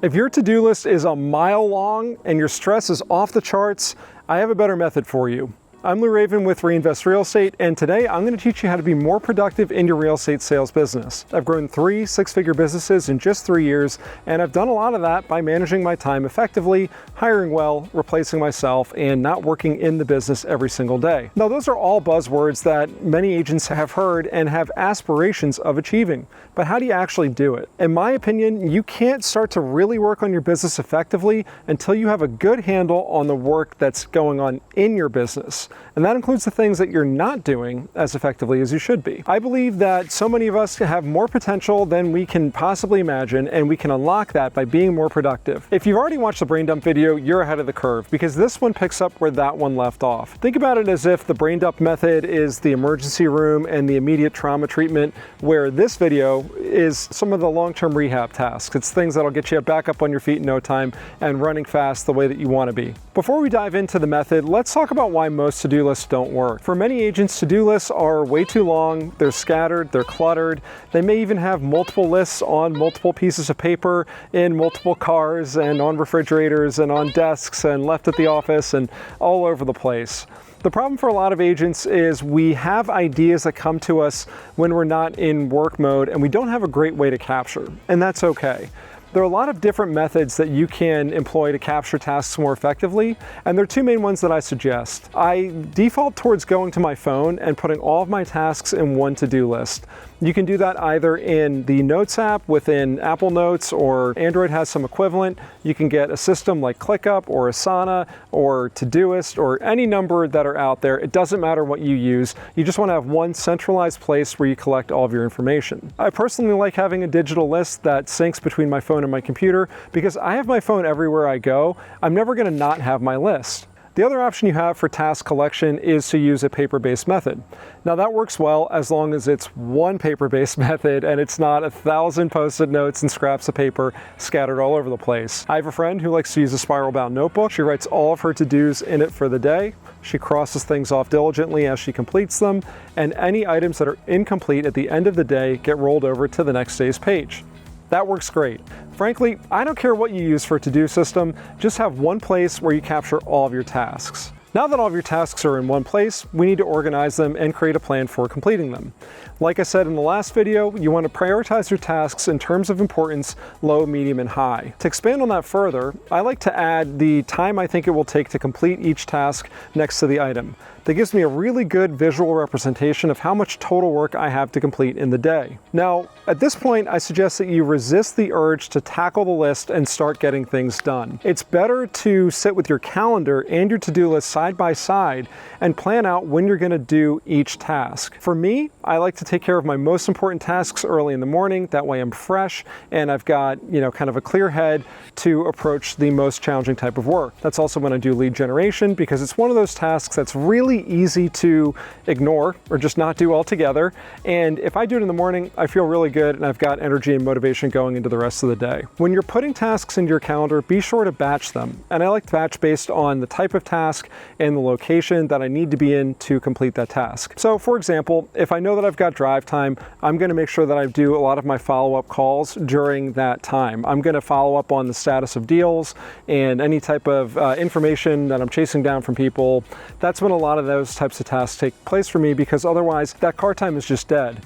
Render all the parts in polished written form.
If your to-do list is a mile long and your stress is off the charts, I have a better method for you. I'm Raven with REinvest Real Estate, and today I'm going to teach you how to be more productive in your real estate sales business. I've grown 3 six-figure businesses in just 3 years, and I've done a lot of that by managing my time effectively, hiring well, replacing myself, and not working in the business every single day. Now, those are all buzzwords that many agents have heard and have aspirations of achieving, but how do you actually do it? In my opinion, you can't start to really work on your business effectively until you have a good handle on the work that's going on in your business. And that includes the things that you're not doing as effectively as you should be. I believe that so many of us have more potential than we can possibly imagine, and we can unlock that by being more productive. If you've already watched the brain dump video, you're ahead of the curve because this one picks up where that one left off. Think about it as if the brain dump method is the emergency room and the immediate trauma treatment, where this video is some of the long-term rehab tasks. It's things that'll get you back up on your feet in no time and running fast the way that you want to be. Before we dive into the method, let's talk about why most to-do lists don't work. For many agents, to-do lists are way too long, they're scattered, they're cluttered, they may even have multiple lists on multiple pieces of paper, in multiple cars, and on refrigerators, and on desks, and left at the office, and all over the place. The problem for a lot of agents is we have ideas that come to us when we're not in work mode, and we don't have a great way to capture, and that's okay. There are a lot of different methods that you can employ to capture tasks more effectively, and there are 2 main ones that I suggest. I default towards going to my phone and putting all of my tasks in one to-do list. You can do that either in the Notes app within Apple Notes, or Android has some equivalent. You can get a system like ClickUp or Asana or Todoist or any number that are out there. It doesn't matter what you use. You just want to have one centralized place where you collect all of your information. I personally like having a digital list that syncs between my phone and my computer because I have my phone everywhere I go. I'm never going to not have my list. The other option you have for task collection is to use a paper-based method. Now that works well as long as it's one paper-based method and it's not 1,000 post-it notes and scraps of paper scattered all over the place. I have a friend who likes to use a spiral-bound notebook. She writes all of her to-dos in it for the day. She crosses things off diligently as she completes them, and any items that are incomplete at the end of the day get rolled over to the next day's page. That works great. Frankly, I don't care what you use for a to-do system, just have one place where you capture all of your tasks. Now that all of your tasks are in one place, we need to organize them and create a plan for completing them. Like I said in the last video, you want to prioritize your tasks in terms of importance, low, medium, and high. To expand on that further, I like to add the time I think it will take to complete each task next to the item. That gives me a really good visual representation of how much total work I have to complete in the day. Now, at this point, I suggest that you resist the urge to tackle the list and start getting things done. It's better to sit with your calendar and your to-do list side by side and plan out when you're going to do each task. For me, I like to take care of my most important tasks early in the morning. That way I'm fresh and I've got, kind of a clear head to approach the most challenging type of work. That's also when I do lead generation because it's one of those tasks that's really easy to ignore or just not do altogether. And if I do it in the morning, I feel really good and I've got energy and motivation going into the rest of the day. When you're putting tasks into your calendar, be sure to batch them. And I like to batch based on the type of task and the location that I need to be in to complete that task. So for example, if I know that I've got drive time, I'm going to make sure that I do a lot of my follow-up calls during that time. I'm going to follow up on the status of deals and any type of information that I'm chasing down from people. That's when a lot of those types of tasks take place for me because otherwise that car time is just dead.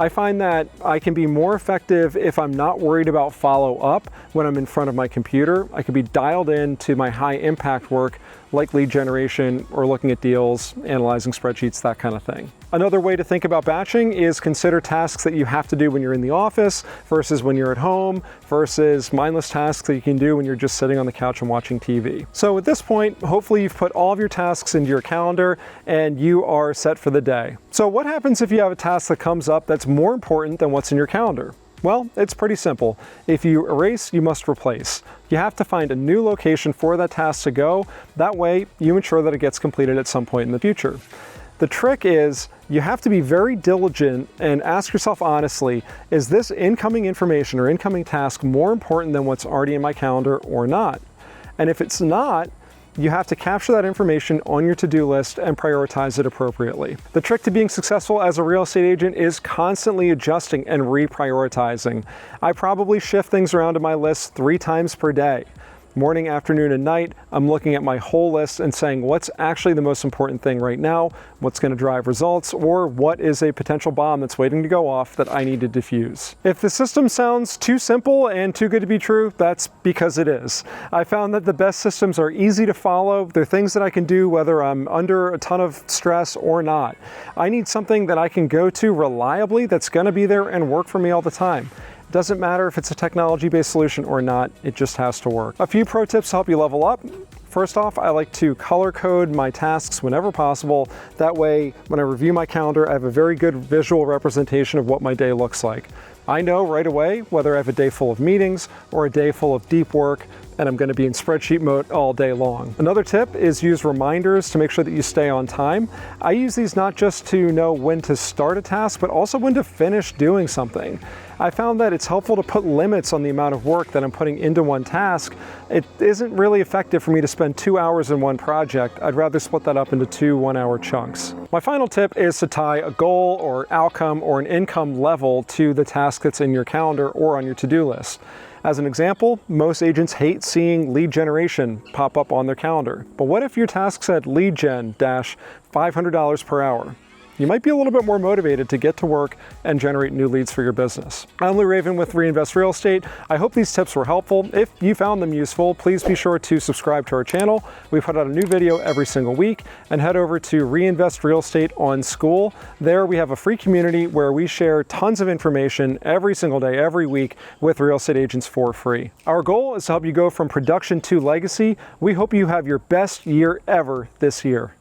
I find that I can be more effective if I'm not worried about follow-up when I'm in front of my computer. I can be dialed in to my high impact work like lead generation or looking at deals, analyzing spreadsheets, that kind of thing. Another way to think about batching is consider tasks that you have to do when you're in the office versus when you're at home versus mindless tasks that you can do when you're just sitting on the couch and watching TV. So at this point, hopefully you've put all of your tasks into your calendar and you are set for the day. So what happens if you have a task that comes up that's more important than what's in your calendar? Well, it's pretty simple. If you erase, you must replace. You have to find a new location for that task to go. That way, you ensure that it gets completed at some point in the future. The trick is you have to be very diligent and ask yourself honestly, is this incoming information or incoming task more important than what's already in my calendar or not? And if it's not, you have to capture that information on your to-do list and prioritize it appropriately. The trick to being successful as a real estate agent is constantly adjusting and reprioritizing. I probably shift things around in my list 3 times per day. Morning, afternoon, and night, I'm looking at my whole list and saying what's actually the most important thing right now, what's going to drive results, or what is a potential bomb that's waiting to go off that I need to defuse. If the system sounds too simple and too good to be true, that's because it is. I found that the best systems are easy to follow. They're things that I can do whether I'm under a ton of stress or not. I need something that I can go to reliably that's going to be there and work for me all the time. Doesn't matter if it's a technology-based solution or not, it just has to work. A few pro tips to help you level up. First off, I like to color code my tasks whenever possible. That way, when I review my calendar, I have a very good visual representation of what my day looks like. I know right away whether I have a day full of meetings or a day full of deep work, and I'm going to be in spreadsheet mode all day long. Another tip is use reminders to make sure that you stay on time. I use these not just to know when to start a task, but also when to finish doing something. I found that it's helpful to put limits on the amount of work that I'm putting into one task. It isn't really effective for me to spend 2 hours in one project. I'd rather split that up into 2 one-hour chunks. My final tip is to tie a goal or outcome or an income level to the task that's in your calendar or on your to-do list. As an example, most agents hate seeing lead generation pop up on their calendar. But what if your task said lead gen $500 per hour? You might be a little bit more motivated to get to work and generate new leads for your business. I'm Lou Raven with REinvest Real Estate. I hope these tips were helpful. If you found them useful, please be sure to subscribe to our channel. We put out a new video every single week, and head over to REinvest Real Estate on Skool. There we have a free community where we share tons of information every single day, every week with real estate agents for free. Our goal is to help you go from production to legacy. We hope you have your best year ever this year.